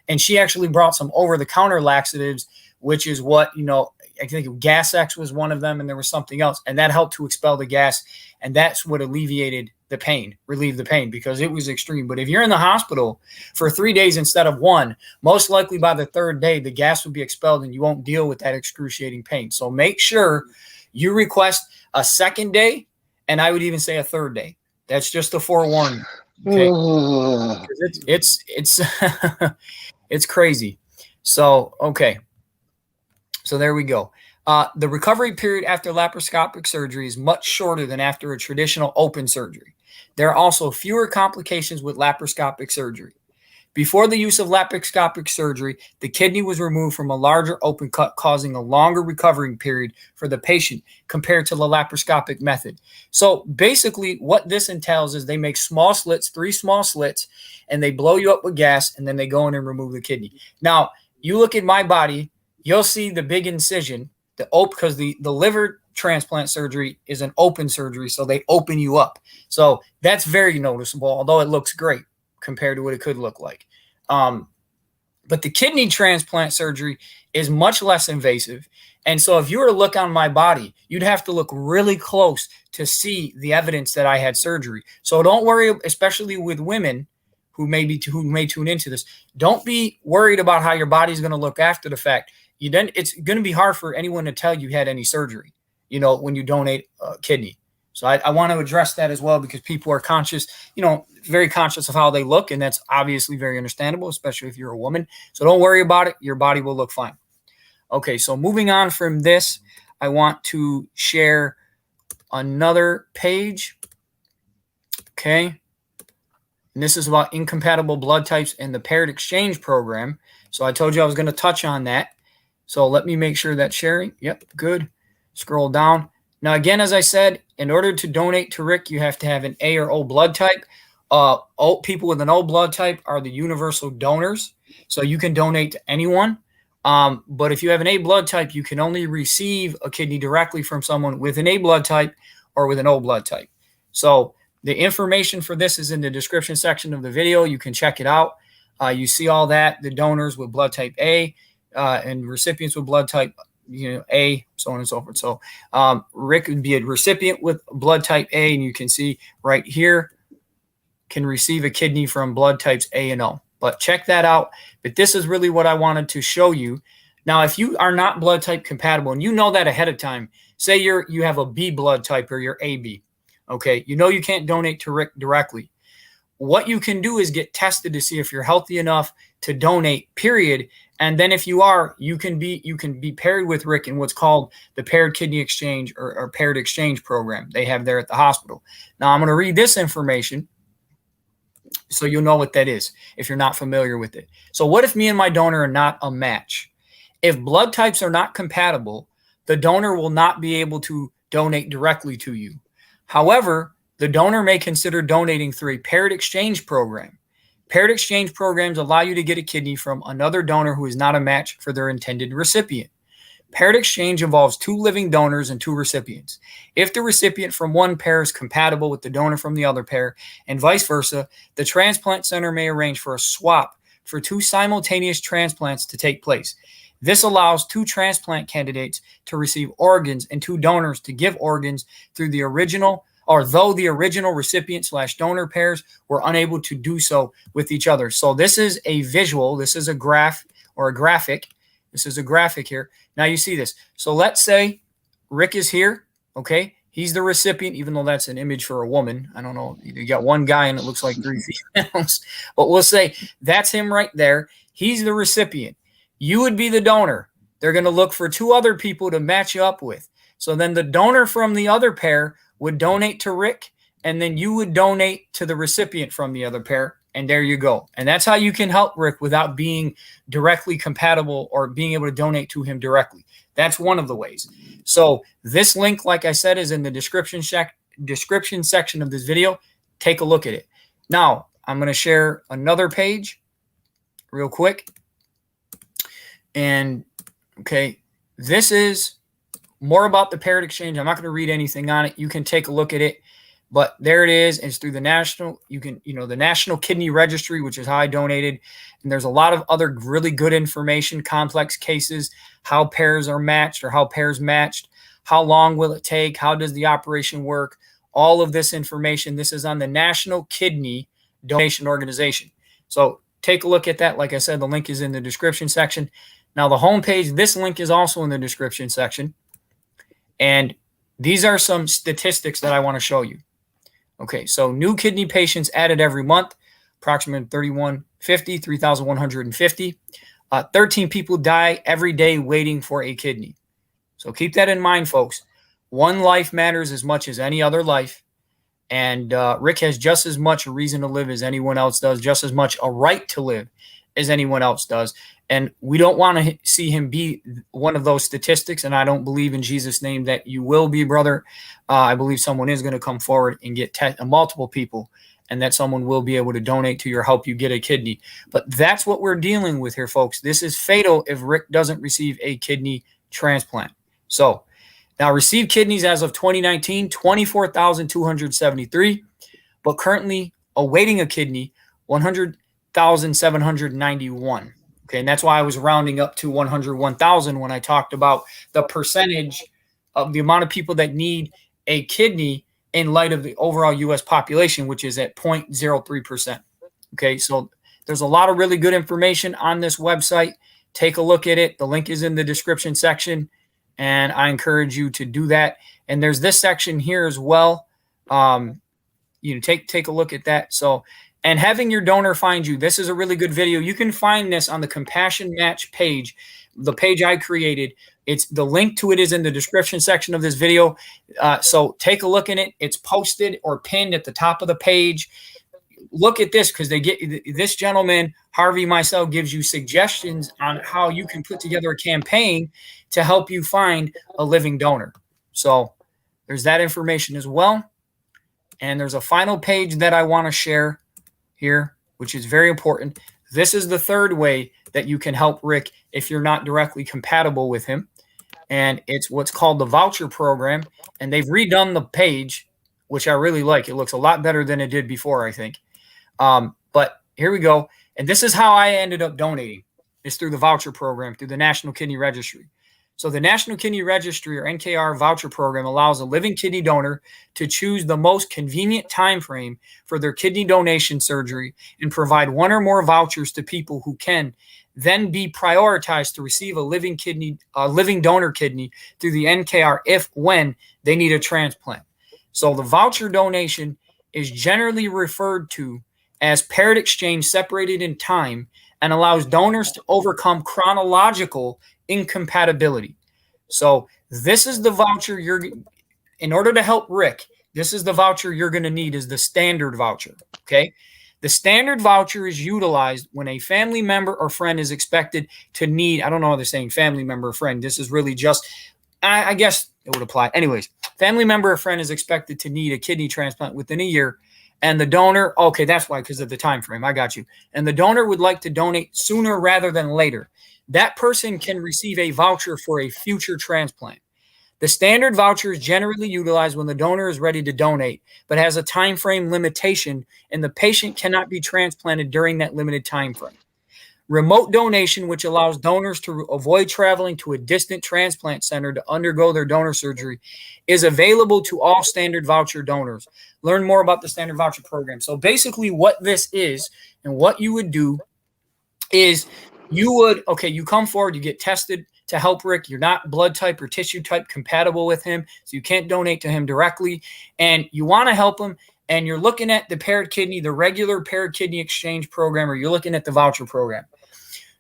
And she actually brought some over-the-counter laxatives, which is what, I think Gas X was one of them, and there was something else. And that helped to expel the gas. And that's what relieved the pain, because it was extreme. But if you're in the hospital for 3 days instead of 1, most likely by the 3rd day, the gas will be expelled and you won't deal with that excruciating pain. So make sure you request a 2nd day, and I would even say a 3rd day. That's just a forewarning. Okay? It's it's crazy. So, okay. So there we go. The recovery period after laparoscopic surgery is much shorter than after a traditional open surgery. There are also fewer complications with laparoscopic surgery. Before the use of laparoscopic surgery, the kidney was removed from a larger open cut, causing a longer recovering period for the patient compared to the laparoscopic method. So basically what this entails is they make small slits, 3 small slits, and they blow you up with gas, and then they go in and remove the kidney. Now, you look at my body, you'll see the big incision, because the liver transplant surgery is an open surgery, so they open you up. So that's very noticeable, although it looks great compared to what it could look like. But the kidney transplant surgery is much less invasive. And so if you were to look on my body, you'd have to look really close to see the evidence that I had surgery. So don't worry, especially with women who may tune into this. Don't be worried about how your body's going to look after the fact. It's going to be hard for anyone to tell you had any surgery, when you donate a kidney. So I want to address that as well, because people are conscious, very conscious of how they look. And that's obviously very understandable, especially if you're a woman. So don't worry about it. Your body will look fine. Okay, so moving on from this, I want to share another page. Okay. And this is about incompatible blood types and the paired exchange program. So I told you I was going to touch on that. So let me make sure that's sharing. Yep, good. Scroll down. Now, again, as I said, in order to donate to Rick, you have to have an A or O blood type. People with an O blood type are the universal donors. So you can donate to anyone. But if you have an A blood type, you can only receive a kidney directly from someone with an A blood type or with an O blood type. So the information for this is in the description section of the video. You can check it out. You see all that, the donors with blood type A and recipients with blood type A, so on and so forth. So Rick would be a recipient with blood type A, and you can see right here, can receive a kidney from blood types A and O. But check that out. But this is really what I wanted to show you. Now, if you are not blood type compatible, and you know that ahead of time, say you have a B blood type or you're AB, okay, you can't donate to Rick directly. What you can do is get tested to see if you're healthy enough to donate, period. And then if you are, you can be paired with Rick in what's called the paired kidney exchange or paired exchange program they have there at the hospital. Now, I'm going to read this information so you'll know what that is if you're not familiar with it. So what if me and my donor are not a match? If blood types are not compatible, the donor will not be able to donate directly to you. However, the donor may consider donating through a paired exchange program. Paired exchange programs allow you to get a kidney from another donor who is not a match for their intended recipient. Paired exchange involves 2 living donors and 2 recipients. If the recipient from one pair is compatible with the donor from the other pair, and vice versa, the transplant center may arrange for a swap for 2 simultaneous transplants to take place. This allows 2 transplant candidates to receive organs and 2 donors to give organs through the original, or though the original recipient/donor pairs were unable to do so with each other. So this is a visual. This is a graph or a graphic. This is a graphic here. Now you see this. So let's say Rick is here. Okay. He's the recipient, even though that's an image for a woman. I don't know. You got one guy and it looks like 3 females. But we'll say that's him right there. He's the recipient. You would be the donor. They're going to look for 2 other people to match you up with. So then the donor from the other pair would donate to Rick, and then you would donate to the recipient from the other pair, and there you go. And that's how you can help Rick without being directly compatible or being able to donate to him directly. That's one of the ways. So this link, like I said, is in the description section of this video. Take a look at it. Now, I'm going to share another page real quick. And, okay, this is more about the paired exchange. I'm not going to read anything on it. You can take a look at it, but there it is. It's through the the National Kidney Registry, which is how I donated. And there's a lot of other really good information, complex cases, how pairs are matched or how pairs matched, how long will it take, how does the operation work, all of this information. This is on the National Kidney Donation Organization. So take a look at that. Like I said, the link is in the description section. Now the homepage, this link is also in the description section. And these are some statistics that I want to show you. Okay, so new kidney patients added every month, approximately 3,150. 13 people die every day waiting for a kidney. So keep that in mind, folks. One life matters as much as any other life. And Rick has just as much a reason to live as anyone else does, just as much a right to live as anyone else does. And we don't want to see him be one of those statistics. And I don't believe in Jesus' name that you will be, brother. I believe someone is going to come forward and get multiple people, and that someone will be able to donate to you or help you get a kidney. But that's what we're dealing with here, folks. This is fatal if Rick doesn't receive a kidney transplant. So now, received kidneys as of 2019, 24,273, but currently awaiting a kidney, 100,791. Okay, and that's why I was rounding up to 101,000 when I talked about the percentage of the amount of people that need a kidney in light of the overall U.S. population, which is at 0.03%. Okay, so there's a lot of really good information on this website. Take a look at it. The link is in the description section, and I encourage you to do that. And there's this section here as well. Take a look at that. So, and having your donor find you. This is a really good video. You can find this on the Compassion Match page, the page I created. It's the link to it is in the description section of this video. So take a look at it. It's posted or pinned at the top of the page. Look at this, because this gentleman, Harvey Micel, gives you suggestions on how you can put together a campaign to help you find a living donor. So there's that information as well. And there's a final page that I want to share here, which is very important. This is the third way that you can help Rick if you're not directly compatible with him. And it's what's called the voucher program. And they've redone the page, which I really like. It looks a lot better than it did before, I think. But here we go. And this is how I ended up donating. It's through the voucher program, through the National Kidney Registry. So the National Kidney Registry, or NKR voucher program, allows a living kidney donor to choose the most convenient time frame for their kidney donation surgery and provide one or more vouchers to people who can then be prioritized to receive a living donor kidney through the NKR when they need a transplant. So the voucher donation is generally referred to as paired exchange separated in time and allows donors to overcome chronological incompatibility. So this is the voucher in order to help Rick, this is the voucher you're going to need, is the standard voucher, okay? The standard voucher is utilized when a family member or friend is expected to need, I don't know how they're saying family member or friend. This is really just, I guess it would apply. Anyways, family member or friend is expected to need a kidney transplant within a year. And the donor, okay, that's why, because of the time frame. I got you. And the donor would like to donate sooner rather than later. That person can receive a voucher for a future transplant. The standard voucher is generally utilized when the donor is ready to donate, but has a time frame limitation, and the patient cannot be transplanted during that limited time frame. Remote donation, which allows donors to avoid traveling to a distant transplant center to undergo their donor surgery, is available to all standard voucher donors. Learn more about the standard voucher program. So basically what this is, and what you would do is you come forward, you get tested to help Rick. You're not blood type or tissue type compatible with him, so you can't donate to him directly, and you want to help him. And you're looking at the paired kidney, the regular paired kidney exchange program, or you're looking at the voucher program.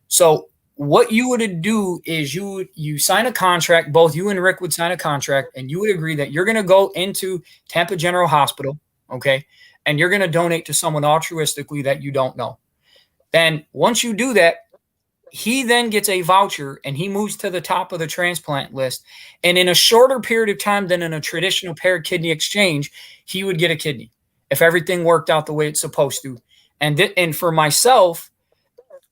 So what you would do is you sign a contract. Both you and Rick would sign a contract, and you would agree that you're going to go into Tampa General Hospital, okay, and you're going to donate to someone altruistically that you don't know. Then once you do that, he then gets a voucher and he moves to the top of the transplant list. And in a shorter period of time than in a traditional paired kidney exchange, he would get a kidney if everything worked out the way it's supposed to. And for myself,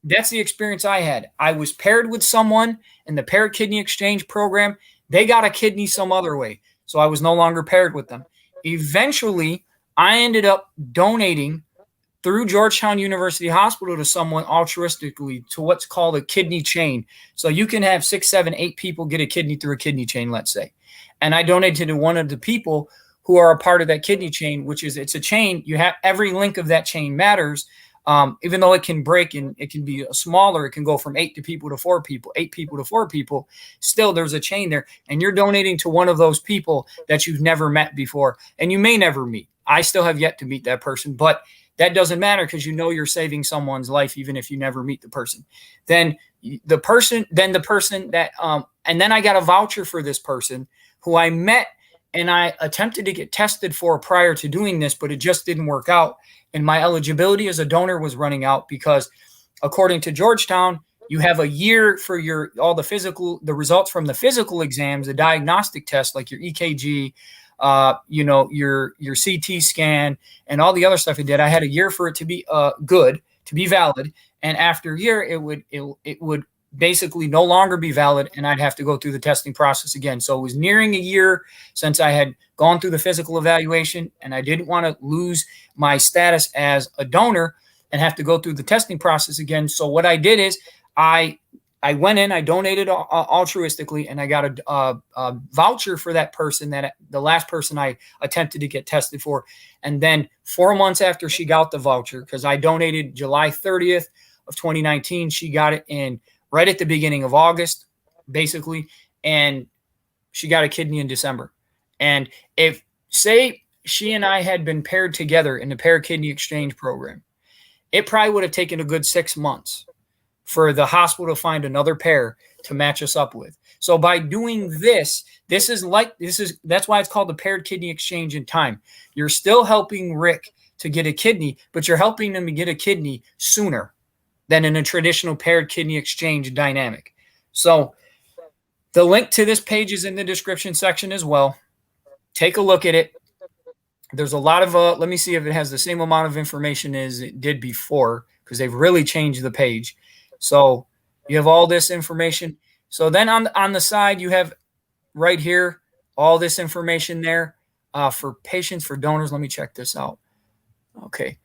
that's the experience I had. I was paired with someone in the paired kidney exchange program. They got a kidney some other way, so I was no longer paired with them. Eventually, I ended up donating through Georgetown University Hospital to someone altruistically to what's called a kidney chain. So you can have 6, 7, 8 people get a kidney through a kidney chain, let's say. And I donated to one of the people who are a part of that kidney chain, which is, it's a chain. You have every link of that chain matters. Even though it can break and it can be smaller, it can go from 8 people to 4 people, 8 people to 4 people. Still, there's a chain there, and you're donating to one of those people that you've never met before, and you may never meet. I still have yet to meet that person, but that doesn't matter because you know you're saving someone's life even if you never meet the person. Then the person that and then I got a voucher for this person who I met and I attempted to get tested for prior to doing this, but it just didn't work out. And my eligibility as a donor was running out because according to Georgetown, you have a year for the results from the physical exams, the diagnostic tests like your EKG, your CT scan and all the other stuff it did. I had a year for it to be good, to be valid. And after a year, it would basically no longer be valid and I'd have to go through the testing process again. So it was nearing a year since I had gone through the physical evaluation and I didn't want to lose my status as a donor and have to go through the testing process again. So what I did is I went in, I donated altruistically, and I got a voucher for that person, that the last person I attempted to get tested for. And then 4 months after she got the voucher, because I donated July 30th of 2019, she got it in right at the beginning of August, basically, and she got a kidney in December. And if, say, she and I had been paired together in the pair kidney exchange program, it probably would have taken a good 6 months for the hospital to find another pair to match us up with. So by doing this, that's why it's called the paired kidney exchange in time. You're still helping Rick to get a kidney, but you're helping him to get a kidney sooner than in a traditional paired kidney exchange dynamic. So the link to this page is in the description section as well. Take a look at it. There's a lot of, let me see if it has the same amount of information as it did before, because they've really changed the page. So you have all this information. So then on the side, you have right here, all this information there for patients, for donors. Let me check this out. Okay.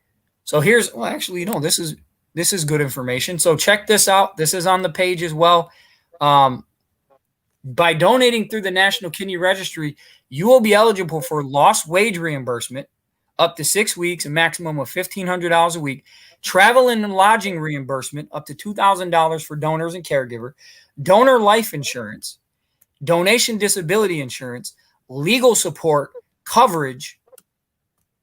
So here's, well, actually, no, this is good information. So check this out. This is on the page as well. By donating through the National Kidney Registry, you will be eligible for lost wage reimbursement up to 6 weeks, a maximum of $1,500 a week, travel and lodging reimbursement up to $2,000 for donors and caregiver, donor life insurance, donation disability insurance, legal support, coverage,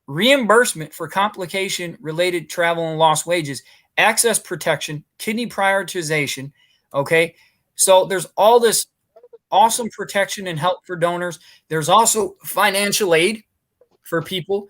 reimbursement for complication-related travel and lost wages, access protection, kidney prioritization, okay? So there's all this awesome protection and help for donors. There's also financial aid for people.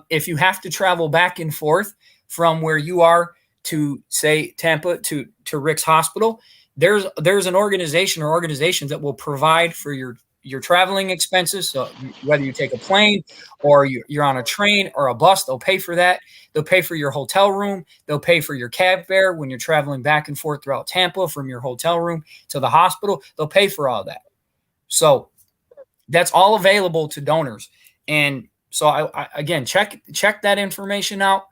If you have to travel back and forth from where you are to, say, Tampa to Rick's hospital, there's an organization or organizations that will provide for your traveling expenses. So whether you take a plane or you're on a train or a bus, they'll pay for that. They'll pay for your hotel room. They'll pay for your cab fare when you're traveling back and forth throughout Tampa from your hotel room to the hospital. They'll pay for all that. So that's all available to donors. And so I again, check that information out.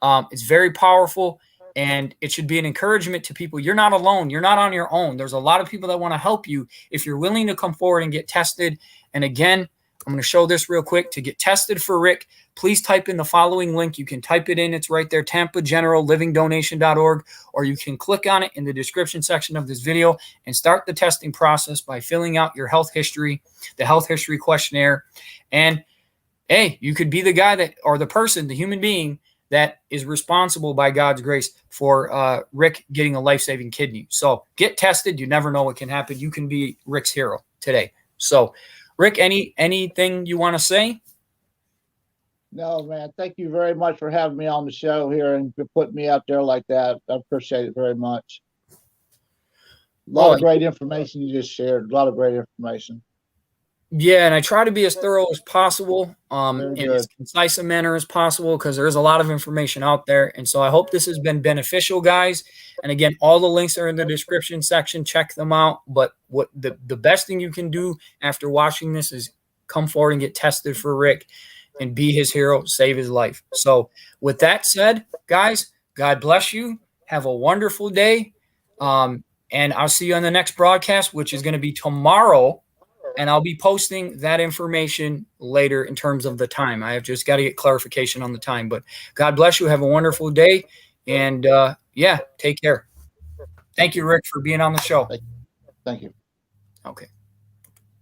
It's very powerful. And it should be an encouragement to people. You're not alone. You're not on your own. There's a lot of people that want to help you if you're willing to come forward and get tested. And again, I'm going to show this real quick. To get tested for Rick, please type in the following link. You can type it in. It's right there, tampagenerallivingdonation.org, or you can click on it in the description section of this video and start the testing process by filling out your health history, the health history questionnaire. And hey, you could be the guy that, or the person, the human being that is responsible by God's grace for Rick getting a life-saving kidney. So get tested. You never know what can happen. You can be Rick's hero today. So Rick, anything you want to say? No, man. Thank you very much for having me on the show here and for putting me out there like that. I appreciate it very much. A lot of great information you just shared. A lot of great information. Yeah, and I try to be as thorough as possible, in as concise a manner as possible, because there is a lot of information out there. And so I hope this has been beneficial, guys. And again, all the links are in the description section. Check them out. But what the best thing you can do after watching this is come forward and get tested for Rick and be his hero, save his life. So with that said, guys, God bless you. Have a wonderful day. And I'll see you on the next broadcast, which is going to be tomorrow. And I'll be posting that information later in terms of the time. I have just got to get clarification on the time. But God bless you. Have a wonderful day. And, yeah, take care. Thank you, Rick, for being on the show. Thank you. Okay.